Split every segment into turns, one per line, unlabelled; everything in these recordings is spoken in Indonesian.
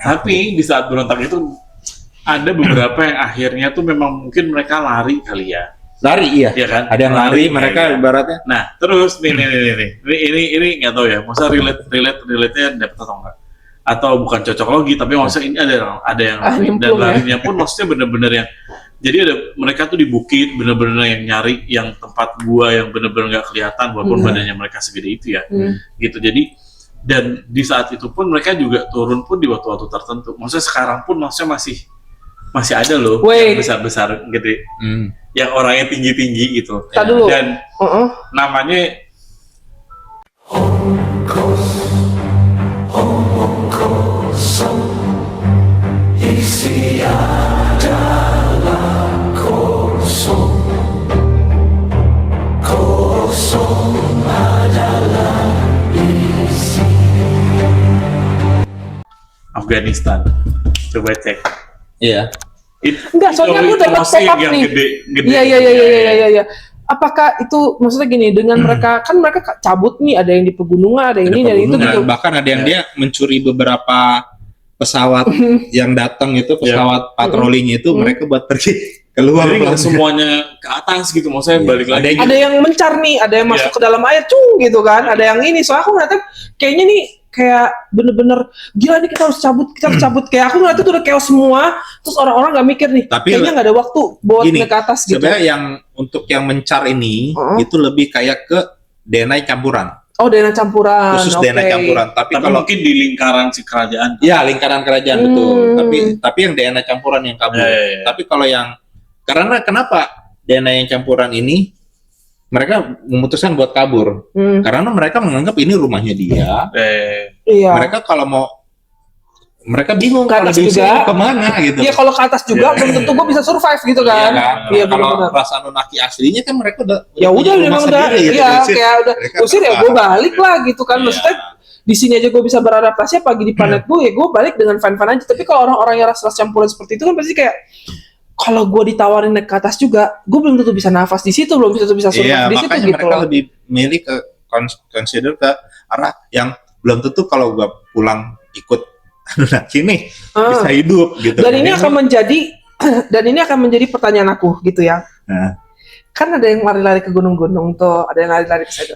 Tapi di saat berontak itu ada beberapa yang akhirnya tuh memang mungkin mereka lari kali ya.
Lari iya.
Iya kan?
Ada yang lari mereka
ya.
ibaratnya.
Nah, terus nih. Ini nggak tahu ya. Masa relate-nya dapet atau enggak? Atau bukan cocok logi, tapi maksudnya ini ada yang lari dan larinya pun maksudnya bener-bener yang jadi ada mereka tuh di bukit bener-bener yang nyari yang tempat gua yang bener-bener nggak kelihatan walaupun badannya mereka segede itu ya. Gitu. Jadi dan di saat itu pun mereka juga turun pun di waktu-waktu tertentu. Maksudnya sekarang pun maksudnya masih ada loh yang besar-besar gede. Yang orangnya tinggi-tinggi gitu. Dan namanya isi adalah kosong adalah isi. Afghanistan, coba cek.
Iya.
Enggak, soalnya aku dapat pop-up nih. Iya. Apakah itu maksudnya gini dengan mereka kan mereka cabut nih, ada yang di pegunungan, ada yang ini dan itu gitu.
Bahkan ada yang dia mencuri beberapa pesawat yang datang itu pesawat patrolinya itu mereka buat pergi keluar.
Jadi nggak semuanya ke atas gitu, maksudnya balik lagi.
Ada yang mencar nih, ada yang masuk ke dalam air, cung gitu kan. Ada yang ini, soalnya aku ngeliatnya kayaknya nih kayak bener-bener gila nih kita harus cabut. Kayak aku ngeliatnya tuh udah chaos semua, terus orang-orang nggak mikir nih. Tapi kayaknya nggak ada waktu buat naik ke atas gitu.
Sebenarnya yang untuk yang mencar ini itu lebih kayak ke DNA campuran.
Oh, DNA campuran.
Khusus DNA campuran. Tapi kalau
mungkin di lingkaran si kerajaan.
Iya, lingkaran kerajaan betul. Tapi yang DNA campuran yang kabur. Tapi kalau yang karena kenapa DNA yang campuran ini mereka memutuskan buat kabur? Karena mereka menganggap ini rumahnya dia. Mereka kalau mau mereka bingung kalau disuruh kemana gitu.
Iya, kalau ke atas juga belum tentu gue bisa survive gitu kan.
Iya, kalau ras Anunnaki aslinya kan mereka udah
ya udah memang udah iya kayak udah usir ya gue balik lah gitu kan. Maksudnya di sini aja gue bisa beradaptasi pagi di planet gue ya gue balik dengan fun-fun aja. Tapi kalau orang-orang yang ras-ras campuran seperti itu kan pasti kayak kalau gue ditawarin naik ke atas juga, gue belum tentu bisa nafas di situ, belum tentu bisa survive di situ gitu.
Mereka lebih milih ke consider ke arah yang belum tentu kalau gue pulang ikut Anunnaki nih bisa hidup gitu.
Dan ini akan menjadi pertanyaan aku gitu ya. Kan ada yang lari-lari ke gunung-gunung tuh, ada yang lari-lari ke sana.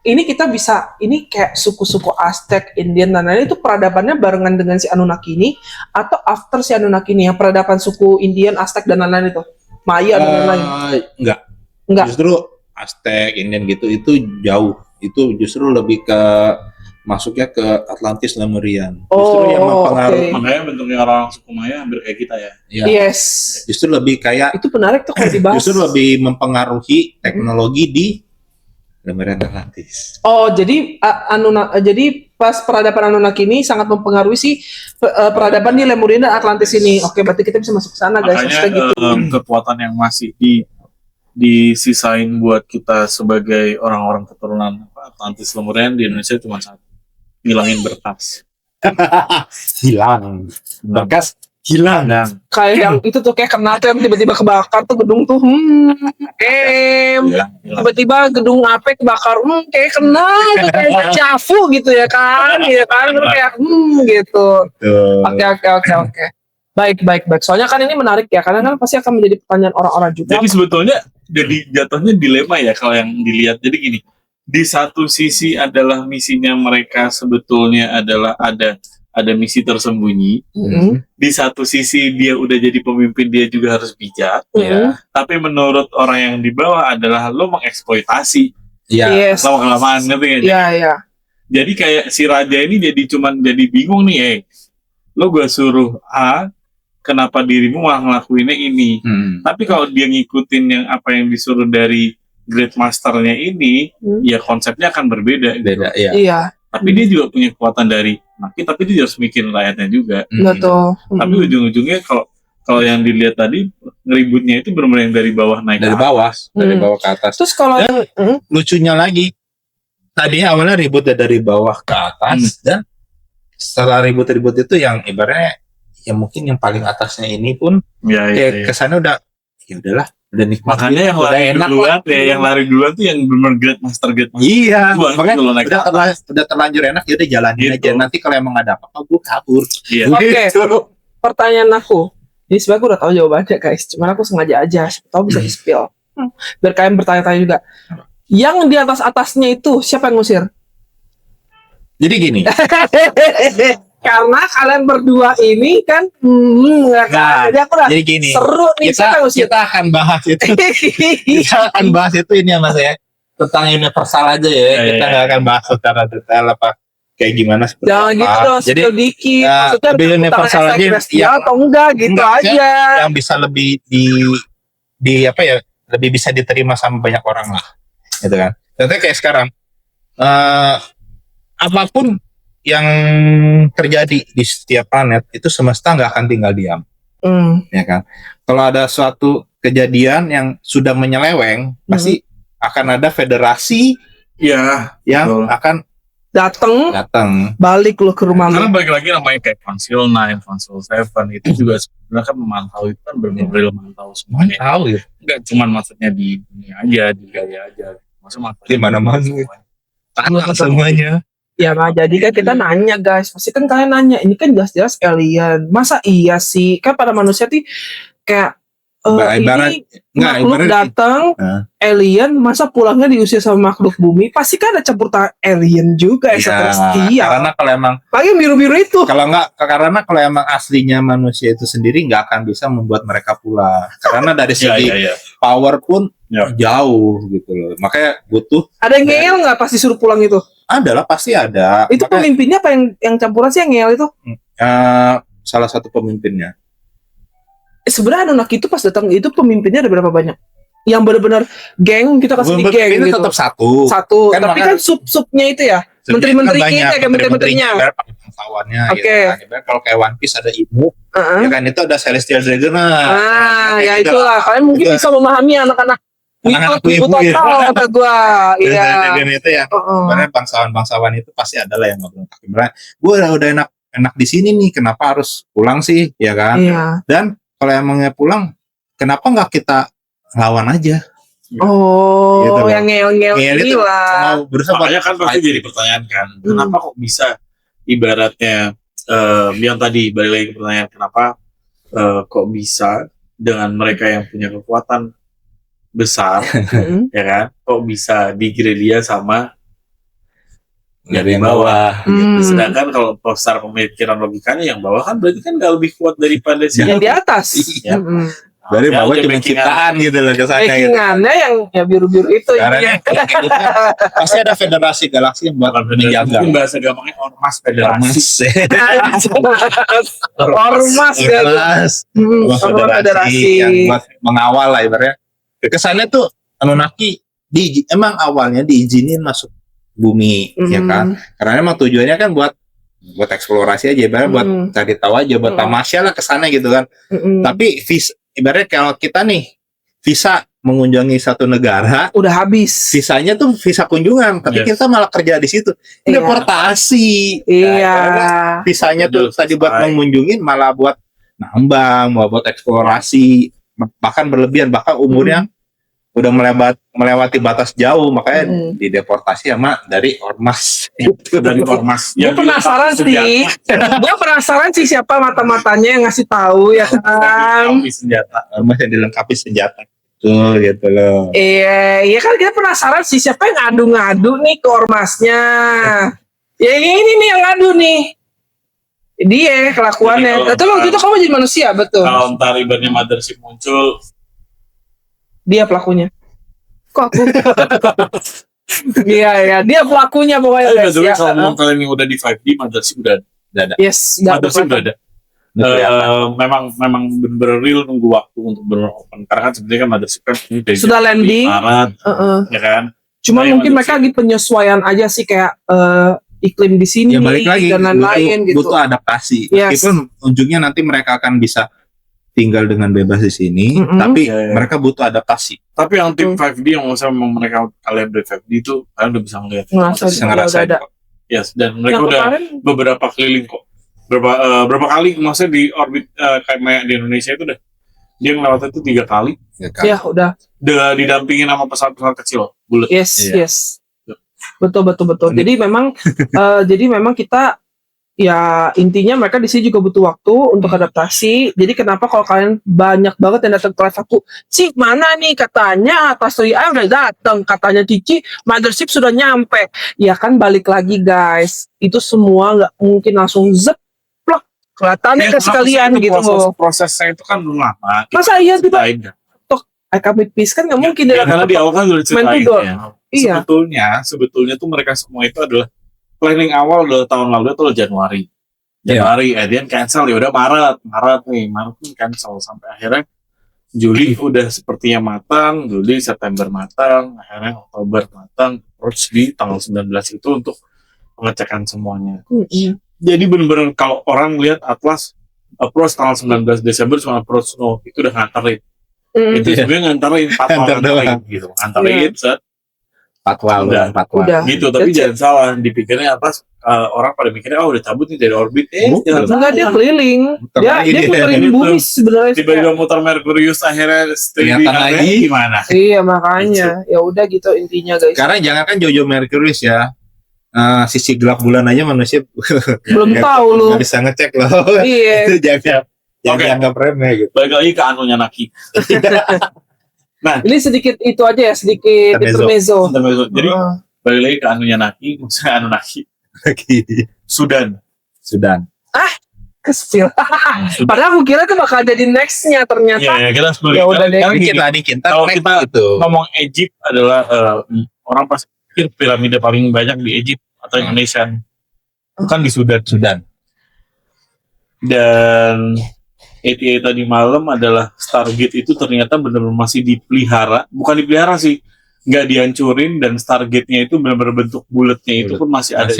Ini kita bisa, ini kayak suku-suku Aztec, Indian dan lain-lain itu peradabannya barengan dengan si Anunnaki ini atau after si Anunnaki ini yang peradaban suku Indian, Aztec dan lain-lain itu, Maya dan lain-lain. Enggak.
Justru Aztec, Indian gitu itu jauh. Itu justru lebih ke masuknya ke Atlantis Lemurian. Justru yang mempengaruhi.
Makanya bentuknya orang suku Maya hampir kayak kita ya.
Yes.
Justru lebih kayak.
Itu menarik tuh kalau dibahas.
Justru lebih mempengaruhi teknologi di Lemurian Atlantis.
Oh, jadi jadi pas peradaban Anunnaki ini sangat mempengaruhi si peradaban di Lemurian dan Atlantis ini. Oke, berarti kita bisa masuk ke sana guys.
Makanya gitu. Kekuatan yang masih disisain buat kita sebagai orang-orang keturunan Atlantis Lemurian di Indonesia cuma satu. Ngilangin berkas.
Berkas hilang.
Kayak yang itu tuh kayak kena tuh yang tiba-tiba kebakar tuh gedung tuh. Tiba-tiba gedung AP kebakar. Kayak kena tuh kayak cafu gitu ya kan. Gitu kan terus kayak gitu. Oke. Baik. Soalnya kan ini menarik ya karena kan pasti akan menjadi pertanyaan orang-orang juga.
Jadi sebetulnya jadi jatuhnya dilema ya kalau yang dilihat. Jadi gini, di satu sisi adalah misinya mereka sebetulnya adalah ada misi tersembunyi. Di satu sisi dia udah jadi pemimpin, dia juga harus bijak. Tapi menurut orang yang di bawah adalah lo mengeksploitasi. Lama-kelamaan ngerti gak?
Iya.
Jadi kayak si raja ini jadi bingung nih, lo gue suruh A, kenapa dirimu malah ngelakuinnya ini? Tapi kalau dia ngikutin yang apa yang disuruh dari Great Masternya ini, ya konsepnya akan berbeda.
Iya.
Tapi dia juga punya kekuatan dari Naki, tapi dia harus mikirin rakyatnya juga.
Betul.
Tapi ujung-ujungnya kalau yang dilihat tadi ngeributnya itu benar-benar dari bawah naik
dari bawah ke atas.
Terus kalau
lucunya lagi, tadinya awalnya ribut dari bawah ke atas dan setelah ribut-ribut itu yang ibaratnya ya mungkin yang paling atasnya ini pun kesannya udah ya udahlah udah nikmat.
Makanya yang lari duluan yang lari duluan tuh yang benar grade master.
Iya, makanya udah terlanjur enak ya udah jalanin gitu aja. Nanti kalau emang ada apa-apa gue kabur.
Iya.
Oke. Pertanyaan aku. Ini sebenarnya aku udah tahu jawabannya guys. Cuman aku sengaja aja. Tahu bisa di-spill. Biar kalian bertanya-tanya juga. Yang di atas-atasnya itu siapa yang ngusir?
Jadi gini.
Karena kalian berdua ini kan jadi aku udah
jadi gini,
seru nih
kita akan bahas itu. Kita akan bahas itu ini ya Mas ya. Tentang universal aja ya. Kita nggak akan bahas secara detail apa kayak gimana seperti
jangan
apa.
gitu dong,
Jadi
dikit. Maksudnya
lebih universal aja
ya atau enggak gitu aja.
Yang bisa lebih di apa ya, lebih bisa diterima sama banyak orang lah. Gitu kan. Contohnya kayak sekarang apapun yang terjadi di setiap planet itu semesta nggak akan tinggal diam, ya kan? Kalau ada suatu kejadian yang sudah menyeleweng, pasti akan ada federasi yang akan datang,
balik lo ke rumah
lo. Karena balik lagi namanya kayak Council 9, Council 7 itu juga sebenarnya kan memantau itu kan benar-benar memantau semuanya.
Tahu ya?
Nggak cuma maksudnya di dunia aja, di gaya aja. Maksudnya
di mana-mana, tanah semuanya.
Ya nah, jadi kan kita nanya guys, pasti kan kalian nanya, ini kan jelas-jelas alien, masa iya sih? Kan pada manusia tuh kayak ini makhluk datang, alien, masa pulangnya diusir sama makhluk bumi? Pasti kan ada campur tangan alien juga ya,
ya. Karena kalau emang
lagi biru-biru itu,
karena kalau emang aslinya manusia itu sendiri nggak akan bisa membuat mereka pulang, karena dari segi power pun jauh gitu loh, makanya butuh.
Ada yang ngeyel nggak pas disuruh pulang itu?
Ada lah, pasti ada.
Itu makanya, pemimpinnya apa yang campuran sih yang ngeyel itu?
Salah satu pemimpinnya.
Sebenarnya Anunnaki itu pas datang itu pemimpinnya ada berapa banyak? Yang benar-benar geng, kita kasih di geng gitu.
Tetap satu.
Kan, tapi kan sub-subnya itu ya, menteri-menterinya itu ya, kayak menteri-menterinya.
Bangsawannya. Oke. Gitu. Kalau kayak One Piece ada Imu, ya kan itu ada Celestial Dragon.
Ya itulah. Kalian mungkin bisa memahami anak-anak.
Anak-anak ibu
total kata gua.
Iya. Dan itu ya. Karena bangsawan itu pasti ada lah yang ngobrol kaki berat. Gua udah enak di sini nih, kenapa harus pulang sih, ya kan?
Iya.
Dan kalau emangnya pulang, kenapa nggak kita lawan aja?
Oh, gitu yang ngeyel itu
lah.
Makanya kan pasti jadi pertanyaan kan, kenapa kok bisa ibaratnya yang tadi balik lagi ke pertanyaan kenapa kok bisa dengan mereka yang punya kekuatan besar, ya kan? Kok bisa digerilya sama
dari yang bawah.
Gitu. Sedangkan kalau secara pemikiran logikanya yang bawah kan berarti kan nggak lebih kuat daripada
yang di atas.
Ya.
Dari bawah cuma ciptaan gitu loh kesannya.
Backingannya yang ya biru-biru itu.
Pasti ada federasi galaksi yang buat menjaga.
Mungkin bahasa gampangnya ormas federasi.
Ormas
federasi yang buat mengawal lah ibaratnya. Kesannya tuh Anunnaki emang awalnya diizinin masuk bumi, ya kan? Karena emang tujuannya kan buat eksplorasi aja, ibaratnya buat cari tahu aja, buat tamasya lah kesannya gitu kan. Tapi ibaratnya kalau kita nih visa mengunjungi satu negara,
udah habis.
Visanya tuh visa kunjungan, tapi kita malah kerja di situ. Deportasi.
Iya.
Visanya tuh tadi buat mengunjungi, malah buat nambang, buat eksplorasi, bahkan berlebihan, bahkan umurnya udah melewati batas jauh, makanya dideportasi sama dari ormas itu.
Dari ormas.
Gue penasaran sih. Gue penasaran sih siapa mata-matanya yang ngasih tahu ya kan.
Ormas yang dilengkapi senjata. Tuh gitu loh.
Iya kan kita penasaran sih siapa yang ngadu-ngadu nih ke ormasnya. Ya ini nih yang ngadu nih. Dia kelakuannya. Itu waktu itu kamu jadi manusia, betul.
Kalau ntar ibaratnya mothership muncul,
dia pelakunya. Kok aku? Iya, dia pelakunya pokoknya.
Ya, kalau kalian yang udah di 5D, mothership udah ada.
Yes,
mothership udah ada. Memang bener-bener real nunggu waktu untuk beropen. Karena kan sebenarnya kan mothership kan
sudah landing.
Maret, ya kan.
Cuma mungkin mereka lagi penyesuaian aja sih kayak iklim di sini
ya, balik lagi,
dan lain-lain gitu.
Butuh adaptasi. Meskipun ujungnya nanti mereka akan bisa tinggal dengan bebas di sini, tapi mereka butuh adaptasi.
Tapi yang tim 5D yang misalnya mereka kalian beli 5D itu kalian udah bisa ngeliat,
bisa ngerasain kok.
Yes, dan mereka udah beberapa keliling kok. Berapa kali maksudnya di orbit kayak di Indonesia itu udah Dia ngelewat itu 3 kali.
Ya udah
Didampingin sama pesawat-pesawat kecil, bulat.
Yes. Betul. Jadi memang kita ya intinya mereka di sini juga butuh waktu untuk adaptasi. Jadi kenapa kalau kalian banyak banget yang datang ke live aku, Cik mana nih katanya atas 3 udah datang, katanya Cici mothership sudah nyampe. Ya kan balik lagi guys, itu semua nggak mungkin langsung zeplok kelihatannya ke sekalian gitu.
Prosesnya itu kan belum lama.
Masa iya tiba I come with peace kan nggak mungkin
ya, karena di awal kan udah ceritain ya.
Iya.
Sebetulnya tuh mereka semua itu adalah planning awal udah tahun lalu itu Januari, kemudian cancel ya udah Maret pun cancel sampai akhirnya Juli udah sepertinya matang, Juli September matang, akhirnya Oktober matang, terus di tanggal 19 itu untuk pengecekan semuanya. Jadi benar-benar kalau orang lihat Atlas approach tanggal 19 Desember cuma approach itu udah nganterin. Itu sebenarnya nganterin gitu. Nganterin set
patwal
gitu, tapi jangan salah dipikirnya atas orang pada mikirnya udah cabut nih dari orbit.
Enggak, dia keliling. Dia puterin bumi sebenarnya.
Tiba-tiba muter Merkurius akhirnya
ternyata lagi
gimana?
Iya, makanya. Ya udah gitu intinya guys.
Karena jangan kan Jojo Merkurius ya. Sisi gelap bulan aja manusia
belum tahu lu.
Nggak bisa ngecek loh.
Iya.
Itu jangan dianggap remeh gitu.
Balik lagi ke anunya Naki.
Nah, ini sedikit itu aja ya, sedikit intermezzo.
Jadi balik lagi ke anunya Naki, maksudnya anu Naki. Sudan.
Kespil. Padahal aku kira itu bakal jadi nextnya ternyata.
Ya kita sebelum
kita
kalau kita ngomong Egypt adalah orang pasti pikir piramida paling banyak di Egypt atau Indonesia. Bukan di Sudan. Dan ETA tadi malam adalah Stargate itu ternyata benar-benar masih bukan dipelihara sih, nggak dihancurin, dan Stargate-nya itu benar-benar bentuk bulatnya itu pun masih ada.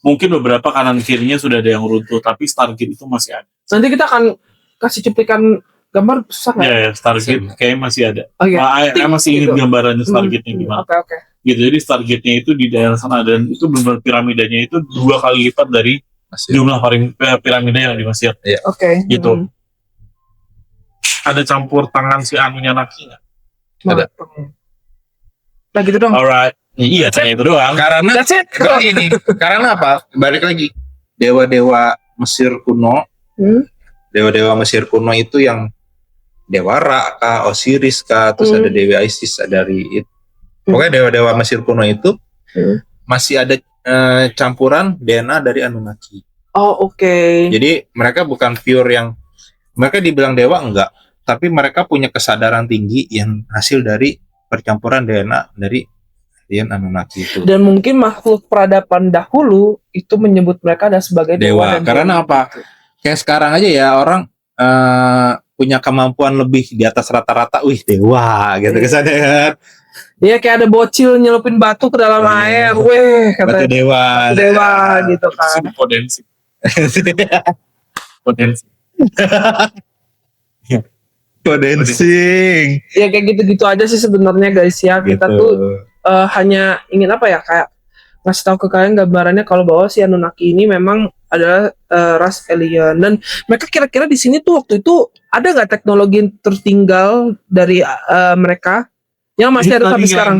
Mungkin beberapa kanan kirinya sudah ada yang runtuh, tapi Stargate itu masih ada.
Nanti kita akan kasih cuplikan gambar, susah nggak?
Ya, Stargate kayaknya masih ada.
Saya
masih ingin gambarannya Stargate-nya gimana.
Oke.
Gitu, jadi Stargate-nya itu di daerah sana, dan itu benar-benar piramidanya itu 2 kali lipat dari jumlah piramida yang di Mesir.
Oke.
Gitu. Ada campur tangan si anunya Naki nggak?
Ada.
Nah gitu dong.
Alright. Iya, tanya itu doang.
Karena apa? Balik lagi. Dewa-dewa Mesir kuno. Dewa-dewa Mesir kuno itu yang Dewa Ra kah, Osiris kah, terus ada Dewi Isis dari itu. Pokoknya dewa-dewa Mesir kuno itu masih ada campuran DNA dari Anunnaki.
Oh, oke.
Jadi mereka bukan pure yang mereka dibilang dewa enggak, tapi mereka punya kesadaran tinggi yang hasil dari percampuran DNA dari Anunnaki itu.
Dan mungkin makhluk peradaban dahulu itu menyebut mereka ada sebagai dewa.
Karena apa? Kayak sekarang aja ya orang punya kemampuan lebih di atas rata-rata, dewa gitu kesannya.
Iya, kayak ada bocil nyelupin batu ke dalam air,
kata dewa
gitu kan.
Potensi.
Ya kayak gitu-gitu aja sih sebenarnya guys ya. Kita tuh hanya ingin kayak ngasih tahu ke kalian gambarannya kalau bahwa si Anunnaki ini memang adalah ras alien, dan mereka kira-kira di sini tuh waktu itu ada nggak teknologi yang tertinggal dari mereka yang masih ada sampai sekarang?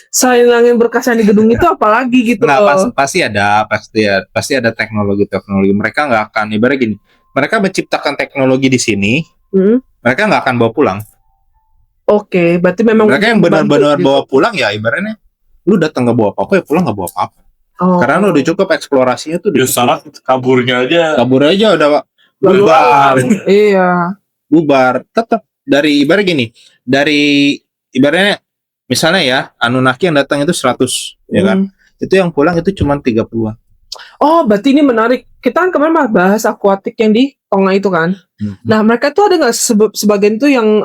Sayangin berkas yang di gedung itu apalagi gitu.
Nah, pasti ada teknologi. Mereka nggak akan ibarat gini. Mereka menciptakan teknologi di sini. Mereka nggak akan bawa pulang.
Oke, berarti memang
mereka yang benar-benar bawa pulang ya ibaratnya. Lu datang nggak bawa apa-apa ya pulang nggak bawa apa-apa. Karena lu udah cukup eksplorasinya tuh.
Kabur aja
udah bubar.
Iya.
Bubar. Tetap dari ibarat gini. Dari ibaratnya misalnya ya Anunnaki yang datang itu 100 ya kan. Itu yang pulang itu cuma 30-an.
Oh, berarti ini menarik. Kita kan kemarin bahas akuatik yang di Tonga itu kan. Nah, mereka tuh ada nggak sebagian tuh yang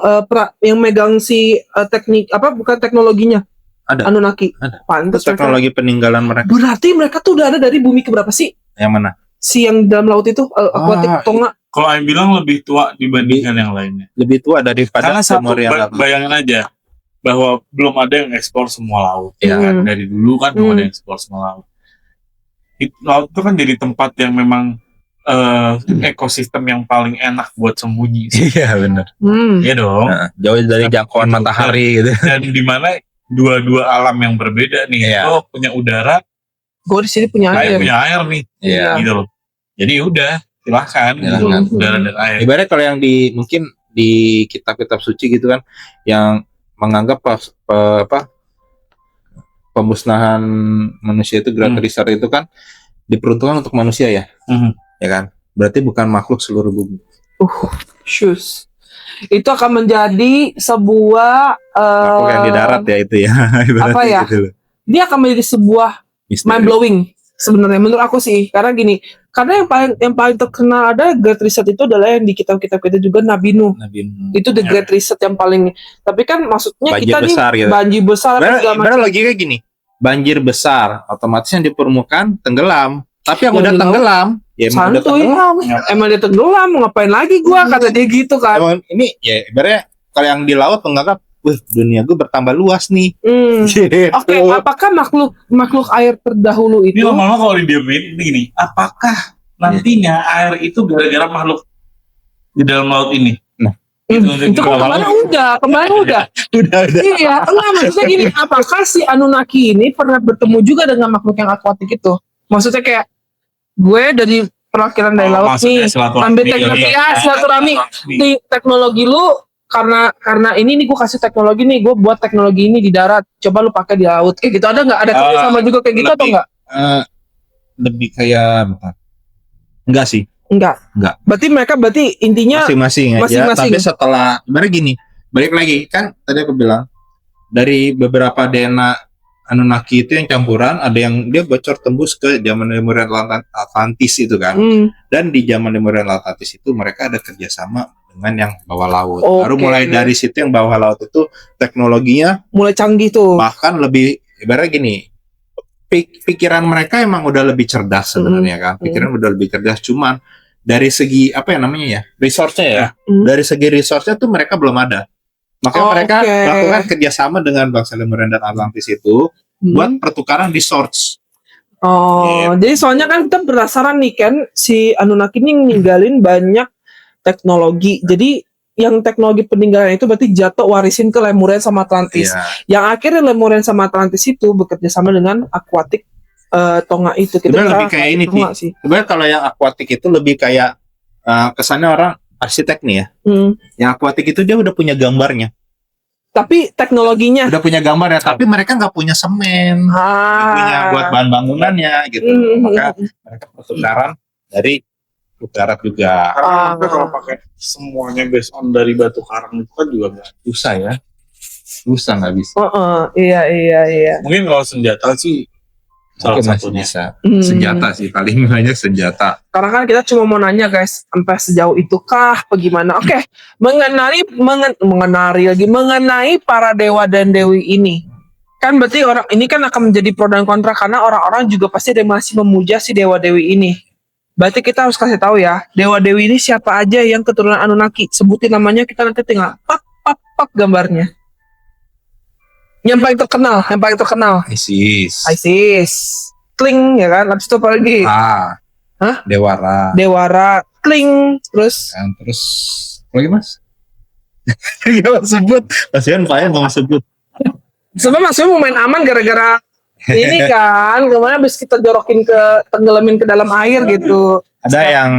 megang si teknik bukan teknologinya?
Ada.
Anunnaki.
Ada.
Pantes
itu teknologi peninggalan mereka.
Berarti mereka tuh udah ada dari bumi ke berapa sih?
Yang mana?
Si yang dalam laut itu akuatik Tonga.
Kalau yang bilang lebih tua dibandingkan yang lainnya.
Lebih tua daripada
bayangin aja bahwa belum ada yang ekspor semua laut. Ya kan? Dari dulu kan belum ada yang ekspor semua laut. Laut itu kan jadi tempat yang memang ekosistem yang paling enak buat sembunyi sih.
Iya benar.
Iya dong.
Nah, jauh dari jangkauan matahari gitu.
Dan di mana dua alam yang berbeda nih. Lo punya udara,
gue di sini punya air.
Punya air nih.
Iya.
Gitu loh. Jadi udah silahkan. Udara dan air.
Ibaratnya kalau yang mungkin di kitab-kitab suci gitu kan, yang menganggap pemusnahan manusia itu Great Reset itu kan diperuntukkan untuk manusia ya, ya kan? Berarti bukan makhluk seluruh bumi.
Shoes. Itu akan menjadi sebuah
makhluk yang di darat ya itu ya.
Apa ya? Gitu. Dia akan menjadi sebuah mind blowing sebenarnya menurut aku sih. Karena gini, karena yang paling terkenal ada Great Reset itu adalah yang di kitab-kitab kita juga Nabi Nuh. Itu the Great Reset yang paling. Tapi kan maksudnya
banjir
kita
besar,
nih
gitu.
Banjir besar.
Benar logikanya gini. Banjir besar, otomatis yang di permukaan tenggelam. Tapi yang udah tenggelam, ya emang udah tenggelam.
Emang dia tenggelam, mau ngapain lagi gua, kata dia gitu kan.
Emang ini ya ibaratnya kalau yang di laut menganggap, dunia gue bertambah luas nih.
Gitu. Oke, apakah makhluk air terdahulu itu?
Ini lama-lama kalau didiemin ini, apakah nantinya air itu gara-gara makhluk di dalam laut ini?
Nah,
itu kemarin udah. Iya, enggak maksudnya gini, apakah si Anunnaki ini pernah bertemu juga dengan makhluk yang akuatik itu? Maksudnya kayak gue dari perwakilan dari laut nih, ambil teknologi silaturahmi, teknologi lu karena ini nih gue kasih teknologi nih, gue buat teknologi ini di darat, coba lu pakai di laut, kayak gitu ada nggak? Ada sama juga kayak gitu atau enggak?
Lebih kayak enggak sih.
Enggak. Berarti intinya
masing-masing aja. Tapi setelah ibarat gini, balik lagi kan tadi aku bilang dari beberapa DNA Anunnaki itu yang campuran, ada yang dia bocor tembus ke zaman Lemurian Atlantis itu kan. Dan di zaman Lemurian Atlantis itu mereka ada kerjasama dengan yang bawah laut. Baru mulai dari situ yang bawah laut itu teknologinya
mulai canggih tuh.
Bahkan lebih ibarat gini, pikiran mereka emang udah lebih cerdas sebenarnya kan. Pikiran udah lebih cerdas, cuman dari segi apa ya namanya ya, resource-nya ya. Dari segi resource-nya tuh mereka belum ada. Makanya mereka melakukan kerjasama dengan bangsa Lemurian dan Atlantis itu buat pertukaran resource.
Jadi soalnya kan kita berdasarkan nih kan si Anunnaki ini ninggalin banyak teknologi. Jadi yang teknologi peninggalan itu berarti jatuh warisin ke Lemurian sama Atlantis. Yang akhirnya Lemurian sama Atlantis itu bekerja sama dengan akuatik Tonga itu. Kita
lebih kayak ini sih. Sebenarnya kalau yang akuatik itu lebih kayak kesannya orang arsitek nih ya. Yang akuatik itu dia udah punya gambarnya.
Tapi teknologinya
udah punya gambarnya, tapi mereka nggak punya semen, nggak punya buat bahan bangunannya gitu. Maka mereka pertukaran dari darat juga.
Karena kalau pakai semuanya based on dari batu karang itu kan juga nggak
susah ya. Susah nggak bisa.
Iya.
Mungkin kalau senjata sih salah satunya.
Senjata sih paling banyak senjata.
Karena kan kita cuma mau nanya guys, sampai sejauh itukah bagaimana? Oke, mengenai para dewa dan dewi ini. Kan berarti orang ini kan akan menjadi pro dan kontra karena orang-orang juga pasti masih memuja si dewa dewi ini. Berarti kita harus kasih tahu ya, dewa dewi ini siapa aja yang keturunan Anunnaki. Sebutin namanya, kita nanti tinggal pak gambarnya. Yang paling terkenal. Isis. Kling ya kan. Habis itu apa lagi? Dewara. Kling. Terus
lagi mas? Gak sebut. Kasihan Pak ya mau sebut.
Sebenarnya maksudnya mau main aman gara-gara ini kan. Kemana habis kita jorokin tenggelamin ke dalam air gitu.
Ada yang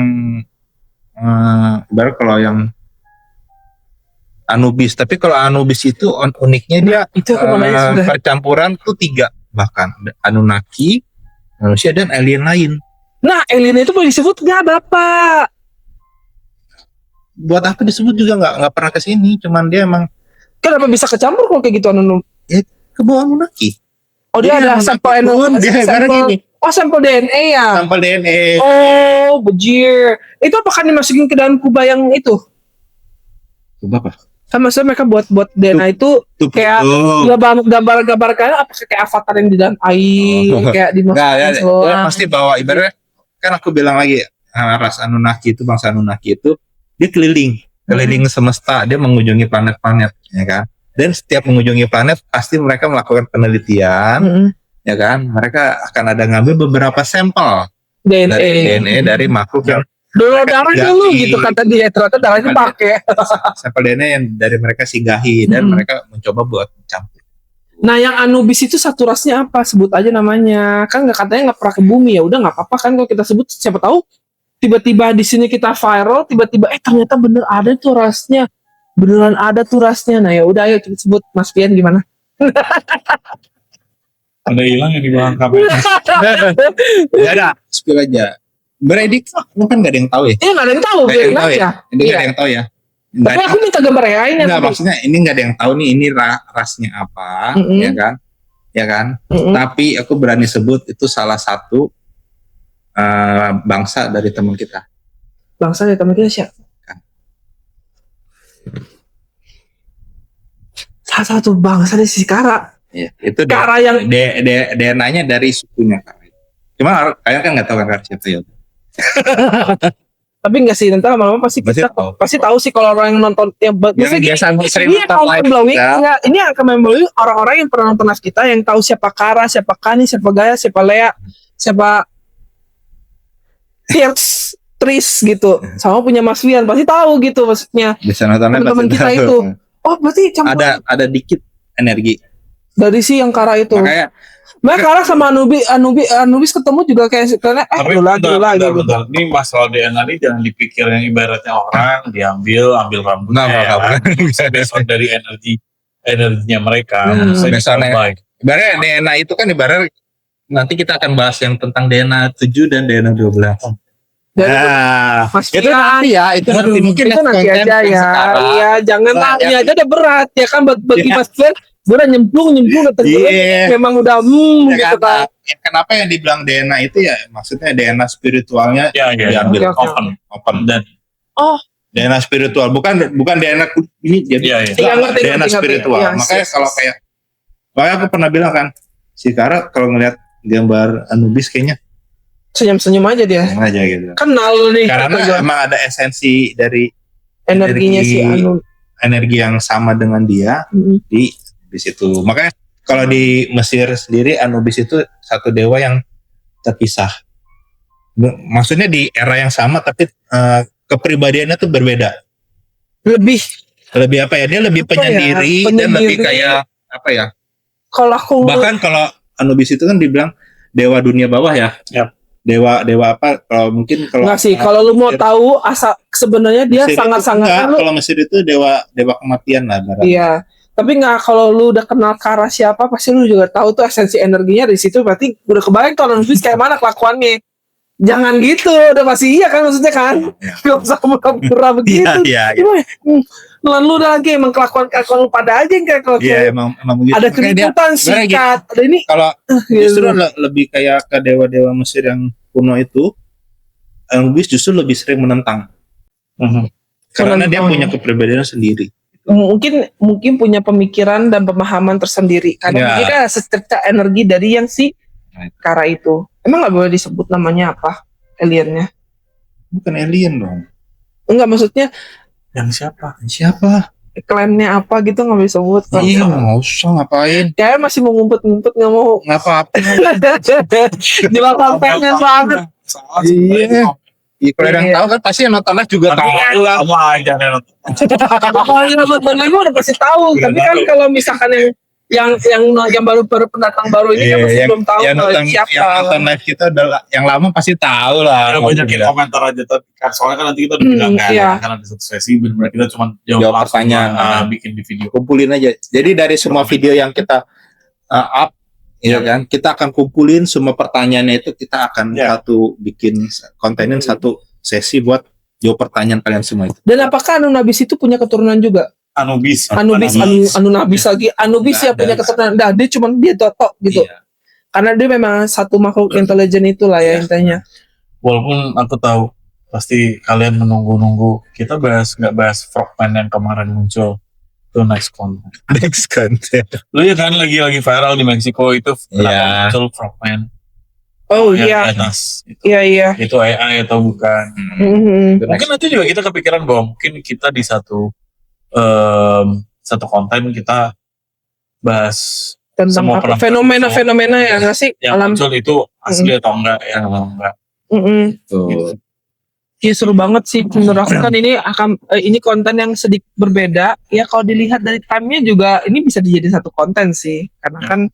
baru kalau yang Anubis, tapi kalau Anubis itu uniknya dia
itu
percampuran tuh 3 bahkan Anunnaki, manusia dan alien lain.
Nah, alien itu boleh disebut nggak Bapak?
Buat apa disebut juga nggak pernah kesini, cuman dia emang.
Kenapa bisa kecampur kalau kayak gitu
Ke bawah Anunnaki.
Oh dia ada sampel sampel DNA ya?
Sampel DNA.
Oh, bejir. Itu apakah dimasukin ke dalam kubah yang itu?
Kubah apa?
Kan maksudnya mereka buat DNA itu kayak gambar-gambar kayak apa kayak avatar yang di dalam air kayak dimasukin
pasti bawa ibaratnya kan aku bilang lagi ras Anunnaki itu bangsa Anunnaki itu dia keliling semesta, dia mengunjungi planet-planet ya kan, dan setiap mengunjungi planet pasti mereka melakukan penelitian ya kan, mereka akan ada ngambil beberapa sampel DNA dari makhluk yang
Donor darah dulu gitu kata dia, ternyata darahnya pakai.
Sampel DNA yang dari mereka singgahi dan mereka mencoba buat campur.
Nah, yang Anubis itu satu rasnya apa? Sebut aja namanya. Kan nggak katanya nggak pernah ke bumi, ya udah nggak apa-apa kan kalau kita sebut, siapa tahu tiba-tiba di sini kita viral, tiba-tiba ternyata bener ada tuh rasnya. Beneran ada tuh rasnya. Nah, ya udah ayo kita sebut. Mas Pian gimana?
Ada hilang yang di belakang kamera.
Ya ada, spill aja. Beredik kan nggak ada yang tahu ya.
Iya, nggak ada yang tahu,
Nggak ada yang tahu
aja.
ya. Ini nggak ada yang tahu ya.
Tapi aku minta gambar ya ini.
Enggak, maksudnya ini nggak ada yang tahu nih ini rasnya apa, ya kan? Tapi aku berani sebut itu salah satu bangsa dari teman kita.
Bangsa dari teman kita siapa? Salah satu bangsa dari si Kara.
Iya, itu
Kara yang
DNA-nya dari sukunya Kara. Cuma kalian kan nggak tahu kan Kara siapa ya.
Tapi enggak sih, nanti lama-lama pasti tahu sih kalau orang yang nonton yang
biasa sering
nonton live ini akan membeli orang-orang yang pernah nonton live kita yang tahu siapa Kara, siapa Kani, siapa Gaya, siapa Lea, siapa Tirks, Tris gitu. Sama punya Mas Wian pasti tahu gitu maksudnya.
Bisa nonton
teman kita itu. Oh, berarti
ada dikit energi
dari si yang Kara itu. Makanya Kara sama Anubis ketemu juga kayak karena
bentar. Ini masalah DNA ini jangan dipikir yang ibaratnya orang diambil rambutnya. Bisa besok dari energinya mereka.
Ibaratnya DNA itu kan ibarat nanti kita akan bahas yang tentang DNA 7 dan DNA 12.
Itu nanti ya, itu nanti mungkin itu nanti aja ya. Iya, jangan tanya aja udah berat ya kan bagi Mas Glenn. Gue udah nyemplung memang udah gitu kan.
Kenapa yang dibilang DNA itu ya maksudnya DNA spiritualnya diambil open dan DNA spiritual bukan DNA ini jadi DNA spiritual. Makanya kalau makanya aku pernah bilang kan si Kara kalau ngeliat gambar Anubis kayaknya
senyum-senyum aja dia.
Aja gitu.
Kenal nih.
Karena emang ada esensi dari
energinya si
energi yang sama dengan dia di situ. Makanya kalau di Mesir sendiri Anubis itu satu dewa yang terpisah. Maksudnya di era yang sama tapi kepribadiannya tuh berbeda. Lebih apa ya? Dia lebih penyendiri dan lebih kayak apa ya? Bahkan kalau Anubis itu kan dibilang dewa dunia bawah ya. Yep. Dewa apa? Kalau mungkin
nggak sih. Kalau lu mau tahu asal sebenarnya dia sangat-sangat.
Kalau Mesir itu dewa kematian lah.
Iya. Tapi nggak, kalau lu udah kenal Kara siapa pasti lu juga tahu tuh esensi energinya di situ, berarti udah kebayang tuh Anubis kayak mana kelakuannya. Jangan gitu, udah pasti iya kan maksudnya kan. Gak usah pura-pura begitu.
Iya.
Lu udah lagi emang kelakuan lu pada aja yang kayak kelakuan.
Iya emang begitu.
Ada keributan sikat. Ada ini.
Kalau justru lebih kayak ke dewa-dewa Mesir yang kuno itu, Anubis justru lebih sering menentang. Karena dia punya kepribadian sendiri.
Mungkin punya pemikiran dan pemahaman tersendiri karena dia kan secerca energi dari yang si Kara itu. Emang nggak boleh disebut namanya apa aliennya?
Bukan alien dong.
Enggak, maksudnya
yang siapa
klannya apa gitu nggak bisa sebut.
Iya nggak usah ngapain.
Kayak masih mau ngumpet-ngumpet nggak mau.
Ngapa-apa.
Di belakang pengen banget.
Iya. Kalau yang tahu kan pasti yang nonton live juga tahu lah.
Kamu aja nonton.
Kalau yang nonton live udah pasti tahu. Tapi kan kalau misalkan yang baru pendatang baru ini kan masih belum tahu siapa.
Yang nonton live kita udah yang lama pasti tahu lah.
Banyakin komentar aja tapi soalnya kan nanti kita udah bilang kan ada satu sesi benar-benar kita cuma jawab pertanyaan, bikin di video.
Kumpulin aja. Jadi dari semua video yang kita up ya kan, kita akan kumpulin semua pertanyaannya itu, kita akan bikin kontenin satu sesi buat jawab pertanyaan kalian semua itu.
Dan apakah Anubis itu punya keturunan juga?
Anubis lagi. Anubis ya punya keturunan. Dia cuma dia totok gitu. Iya. Karena dia memang satu makhluk intelijen itulah ya intinya. Walaupun aku tahu pasti kalian menunggu-nunggu kita nggak bahas Frogman yang kemarin muncul. Itu next content. Lu ya kan lagi viral di Meksiko itu muncul Frogman.
Oh iya. Iya.
Itu AI atau bukan? Mungkin nanti juga kita kepikiran bahwa mungkin kita di satu konten kita bahas
tentang fenomena ya nggak sih
yang muncul itu asli atau enggak ya atau enggak.
Gitu. Iya seru banget sih menurut aku kan ini konten yang sedikit berbeda ya kalau dilihat dari time-nya juga ini bisa dijadiin satu konten sih karena kan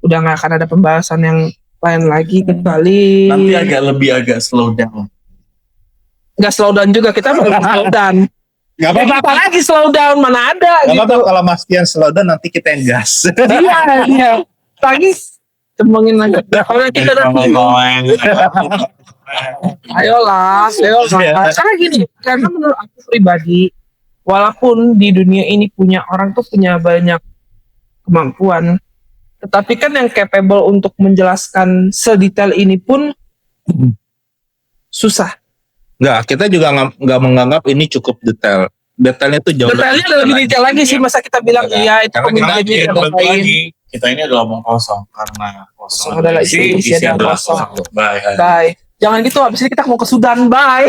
udah nggak akan ada pembahasan yang lain lagi kecuali
nanti agak slow down.
Nggak slow down juga kita belum slow down. Nggak apa-apa lagi slow down mana ada
nggak
gitu.
apa-apa kalau Mas Tian slow down nanti kita yang gas.
Iya. Lagi cembungin lagi. Kalau kita udah ayolah. Karena gini, karena menurut aku pribadi, walaupun di dunia ini orang tuh punya banyak kemampuan, tetapi kan yang capable untuk menjelaskan sedetail ini pun susah.
Enggak, kita juga nggak menganggap ini cukup detail. Detailnya tuh jauh.
Detailnya lebih detail lagi sih, masa kita bilang iya itu komunikasinya
kita ini adalah omong kosong karena kosong
adalah isi adalah kosong. Bye. Jangan gitu, abis ini kita mau ke Sudan. Bye.